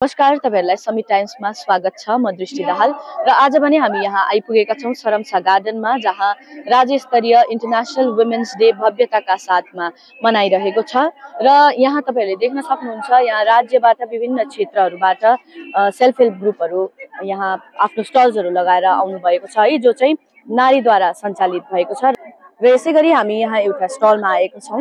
नमस्कार, तपाईहरुलाई समिट टाइम्समा स्वागत छ। म दृष्टि दाहाल र आज पनि हामी यहाँ आइपुगेका छौं सरमसा गार्डनमा, जहाँ राज्य स्तरीय इन्टरनेशनल वुमेन्स डे भव्यताका साथमा मनाइरहेको छ। र यहाँ तपाईहरुले देख्न सक्नुहुन्छ, यहाँ राज्यबाट विभिन्न क्षेत्रहरुबाट सेल्फ हेल्प ग्रुपहरु यहाँ आफ्नो स्टल्सहरु लगाएर आउनु भएको छ है, जो चाहिँ नारीद्वारा सञ्चालित भएको छ। र यसैगरी हामी यहाँ एउटा स्टलमा आएका छौं,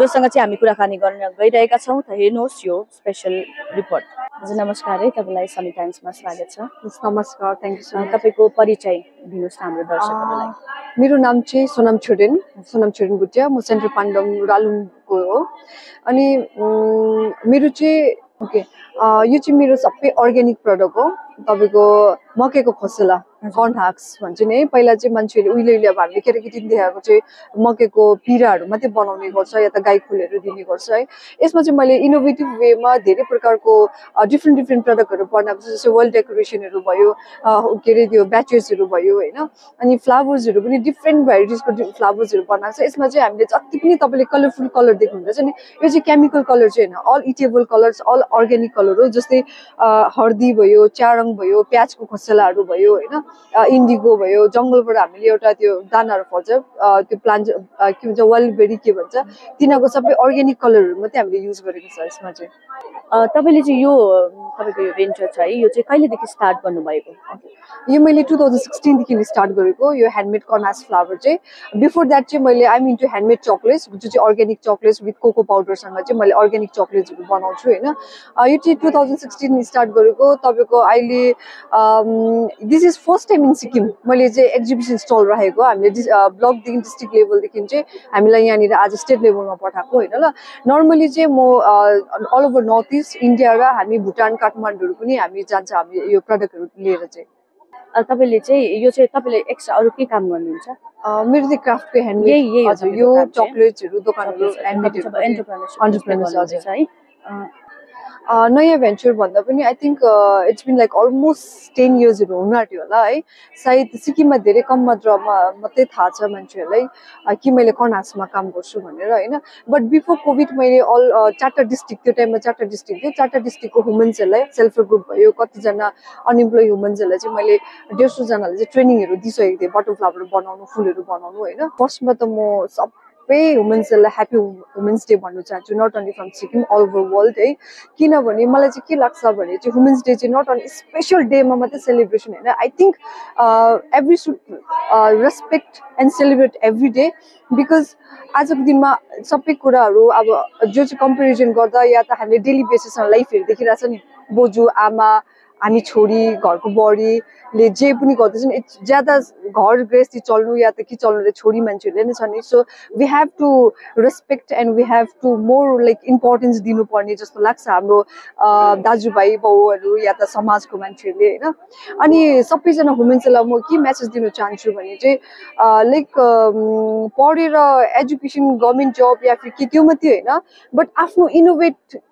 जोसँग चाहिँ हामी कुराकानी गर्न गइरहेका छौं। त हेर्नुहोस् यो स्पेशल रिपोर्ट। हजुर नमस्कार है, तपाईलाई समिट टाइम्समा स्वागत छ। नमस्कार, थ्यांक यू सो मच। तपाईको परिचय दिनुस् न हाम्रो दर्शकहरुलाई। मेरो नाम चाहिँ सोनम छोडेन भुटिया। म सेन्ट्रल पाण्डम रालुङको हो। अनि मेरो चाहिँ यो चाहिँ मेरो सबै अर्ग्यानिक प्रडक्ट हो। तपाईको मकैको खोसेला कर्न हक्स भन्छ नि है। पहिला चाहिँ मान्छेले उहिले अब हामीले केटाकेटी देखाएको चाहिँ मकैको पिराहरू मात्रै बनाउने गर्छ या त गाई खोलहरू दिने गर्छ है। यसमा चाहिँ मैले इनोभेटिभ वेमा धेरै प्रकारको डिफ्रेन्ट प्रडक्टहरू बनाएको छु। जस्तै वर्ल्ड डेकोरेसनहरू भयो, के अरे त्यो ब्याचेसहरू भयो हैन। अनि फ्लावर्सहरू पनि डिफ्रेन्ट भेराइटिजको फ्लावर्सहरू बनाएको छ। यसमा चाहिँ हामीले जति पनि तपाईले कलरफुल कलर देख्नुहुँदैछ नि, यो चाहिँ केमिकल कलर चाहिँ हैन, all eatable colours, all organic colour हो। जस्तै हर्दी भयो, चारङ भयो, प्याजको खोसेलाहरू भयो हैन, इन्डिगो भयो, जंगलबाट हामीले एउटा त्यो दानाहरू फल्छ, त्यो प्लान्ट के भन्छ वाइल्डबेरी के भन्छ, तिनीहरुको सबै अर्ग्यानिक कलरहरू मात्रै हामीले युज गरेको छ यसमा चाहिँ। तपाईले चाहिँ यो तपाईको यो भेन्चर छ है, यो चाहिँ कहिलेदेखि स्टार्ट गर्नु भएको? यो मैले 2016 देखि स्टार्ट गरेको यो ह्यान्डमेड कर्नास फ्लावर चाहिँ। बिफोर दैट चाहिँ मैले आइ इन्टु ह्यान्डमेड चकलेट्स, जो चाहिँ अर्ग्यानिक चकलेट्स विथ कोको पाउडरसँग चाहिँ मैले अर्ग्यानिक चकलेट्सहरू बनाउँछु हैन। यो चाहिँ 2016 स्टार्ट गरेको। तपाईको अहिले this is first time in Sikkim मैले चाहिँ एक्जिबिसन स्टल राखेको। हामीले ब्लकदेखि डिस्ट्रिक्ट लेभलदेखि चाहिँ हामीलाई यहाँनिर आज स्टेट लेभलमा पठाएको हैन ल। नर्मली चाहिँ म all over north east India र हामी भुटान काठमाडौँहरू पनि हामी जान्छ, हामी यो प्रडक्टहरू लिएर चाहिँ। तपाईले चाहिँ यो चाहिँ तपाईले एक्स्ट्रा अरु के काम गर्नुहुन्छ? मेरो चाहिँ क्राफ्टको ह्यान्डमेड हजुर यो चकलेट्सहरू दोकानहरू ह्यान्डमेडहरू एन्टरप्रेन्योरशिप है। नयाँ भेन्चर भन्दा पनि I think it's been like almost 10 इयर्सहरू हुन आँट्यो होला है। सायद सिक्किममा धेरै कम मात्रामा मात्रै थाहा छ मान्छेहरूलाई कि मैले कर्नासमा काम गर्छु भनेर हैन। बट बिफोर कोभिड मैले अल 4टा डिस्ट्रिक्ट, त्यो टाइममा 4टा डिस्ट्रिक्ट थियो, 4टा डिस्ट्रिक्टको वुमेन्सहरूलाई सेल्फ हेल्प ग्रुप भयो, कतिजना अनइम्प्लोय वुमेन्सहरूलाई चाहिँ मैले 150 जनालाई चाहिँ ट्रेनिङहरू दिइसकेको थिएँ, बटन फ्लावर बनाउनु, फुलहरू बनाउनु हैन। फर्स्टमा त म वुमेन्सहरूलाई ह्याप्पी वुमेन्स डे भन्नु चाहन्छु, not only from Sikkim, all over world है। किनभने मलाई चाहिँ के लाग्छ भने चाहिँ वुमेन्स डे चाहिँ नट ओन्ली स्पेसल डेमा मात्रै सेलिब्रेसन होइन। I think every should respect and celebrate every day, because आजको दिनमा सबै कुराहरू अब जो चाहिँ कम्पेरिजन गर्दा या त हामीले डेली बेसिसमा लाइफहरू देखिरहेछ नि, बोजू आमा हामी छोरी घरको बडीले जे पनि गर्दैछन्, ज्यादा घर गृहस्थी चल्नु या त के चल्नु छोरी मान्छेहरूले नै छ नि। So we have to respect and we have to more like importance दिनुपर्ने जस्तो लाग्छ हाम्रो दाजुभाइ बाउहरू या त समाजको मान्छेहरूले होइन। अनि सबैजना वुमेन्सहरूलाई म के मेसेज दिन चाहन्छु भने चाहिँ लाइक पढेर एजुकेसन गभर्मेन्ट जब या फिर के त्यो मात्रै होइन, बट आफ्नो इनोभेट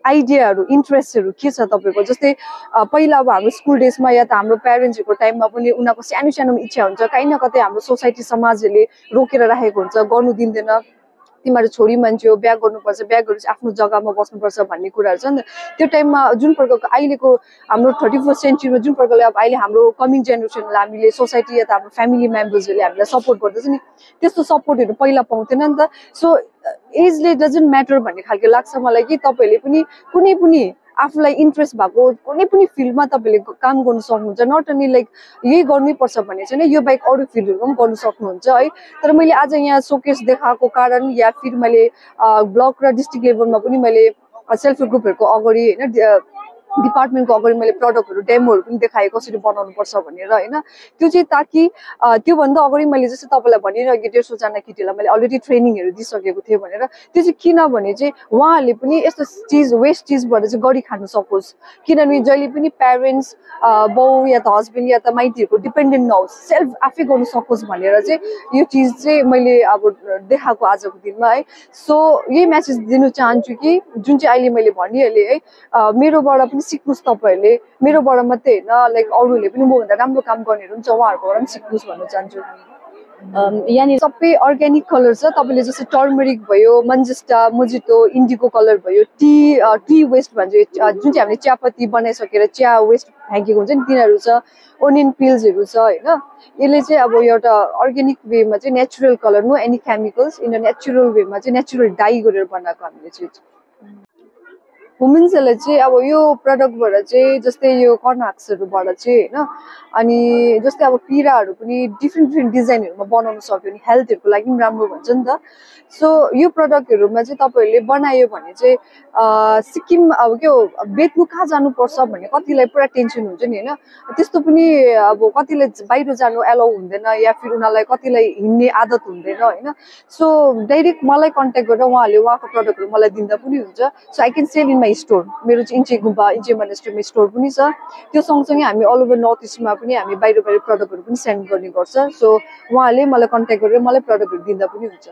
आइडियाहरू इन्ट्रेस्टहरू के छ तपाईँको। जस्तै पहिला अब हाम्रो स्कुल डेजमा या त हाम्रो प्यारेन्ट्सहरूको टाइममा पनि उनीहरूको सानो सानो इच्छा हुन्छ, कहीँ न कतै हाम्रो सोसाइटी समाजहरूले रोकेर राखेको हुन्छ, गर्नु दिँदैन, तिमीहरू छोरी मान्छे हो, बिहा गर्नुपर्छ, बिहा गरेपछि आफ्नो जग्गामा बस्नुपर्छ भन्ने कुराहरू छ नि त। त्यो टाइममा जुन प्रकारको अहिलेको हाम्रो 31st सेन्चुरीमा जुन प्रकारले अब अहिले हाम्रो कमिङ जेनेरेसनलाई हामीले सोसाइटी या त हाम्रो फ्यामिली मेम्बर्सहरूले हामीलाई सपोर्ट गर्दैछ नि, त्यस्तो सपोर्टहरू पहिला पाउँथेन नि त। सो एजले डजन्ट म्याटर भन्ने खालको लाग्छ मलाई कि तपाईँहरूले पनि कुनै पनि आफूलाई इन्ट्रेस्ट भएको कुनै पनि फिल्डमा तपाईँले काम गर्नु सक्नुहुन्छ। नट ओन्ली लाइक यही गर्नैपर्छ भन्ने छैन, यो बाहेक अरू फिल्डहरू पनि गर्नु सक्नुहुन्छ है। तर मैले आज यहाँ सोकेस देखाएको कारण या फिर मैले ब्लक र डिस्ट्रिक्ट लेभलमा पनि मैले सेल्फ हेल्प ग्रुपहरूको अगाडि होइन, डिपार्टमेन्टको अगाडि मैले प्रडक्टहरू डेमोहरू पनि देखाएँ कसरी बनाउनु पर्छ भनेर होइन। त्यो चाहिँ ताकि त्योभन्दा अगाडि मैले जस्तै तपाईँलाई भनिरहेको 150 जना केटीलाई मैले अलरेडी ट्रेनिङहरू दिइसकेको थिएँ भनेर। त्यो चाहिँ किनभने चाहिँ उहाँहरूले पनि यस्तो चिज वेस्ट चिजबाट चाहिँ गरी खानु सकोस्, किनभने जहिले पनि प्यारेन्ट्स बाउ या त हस्बेन्ड या त माइतीहरूको डिपेन्डेन्ट नहोस्, सेल्फ आफै गर्नु सकोस् भनेर चाहिँ यो चिज चाहिँ मैले अब देखाएको आजको दिनमा है। सो यही मेसेज दिनु चाहन्छु कि जुन चाहिँ अहिले मैले भनिहालेँ है, मेरोबाट पनि सिक्नुस् तपाईहरुले, मेरोबाट मात्रै हैन लाइक अरूले पनि मभन्दा राम्रो काम गर्नेहरु हुन्छ उहाँहरुकोबाट पनि सिक्नुस् भन्न चाहन्छु। यहाँनिर सबै अर्ग्यानिक कलर छ तपाईँले जस्तै टर्मरिक भयो मन्जिस्टा मोजिटो इन्डिगो कलर भयो टी वेस्ट भन्छ जुन चाहिँ हामीले चियापत्ती बनाइसकेर चिया वेस्ट फ्याँकेको हुन्छ नि तिनीहरू छ ओनियन पिल्सहरू छ होइन यसले चाहिँ अब एउटा अर्ग्यानिक वेमा चाहिँ natural colour no any chemicals in a natural वेमा चाहिँ नेचुरल डाई गरेर बनाएको हामीले चाहिँ वुमेन्सहरूलाई चाहिँ अब यो प्रडक्टबाट चाहिँ जस्तै यो कर्नाक्सहरूबाट चाहिँ होइन अनि जस्तै अब पिराहरू पनि डिफ्रेन्ट डिजाइनहरूमा बनाउन सक्यो भने हेल्थहरूको लागि पनि राम्रो भन्छ नि त सो यो प्रडक्टहरूमा चाहिँ तपाईँहरूले बनायो भने चाहिँ सिक्किम अब के हो बेच्नु कहाँ जानुपर्छ भन्ने कतिलाई पुरा टेन्सन हुन्छ नि होइन त्यस्तो पनि अब कतिलाई बाहिर जानु एलाउ हुँदैन या फिर उनीहरूलाई कतिलाई हिँड्ने आदत हुँदैन होइन सो डाइरेक्ट मलाई कन्ट्याक्ट गरेर उहाँले उहाँको प्रडक्टहरू मलाई दिँदा पनि हुन्छ so I can sell in my store मेरो चाहिँ इन्चे गुम्बा इन्चे मोनेस्ट्रीमा स्टोर पनि छ त्यो सँगसँगै हामी अल ओभर नर्थ इस्टमा पनि हामी बाहिर प्रडक्टहरू पनि सेन्ड गर्ने गर्छ सो उहाँले मलाई कन्ट्याक्ट गरेर मलाई प्रडक्टहरू दिँदा पनि हुन्छ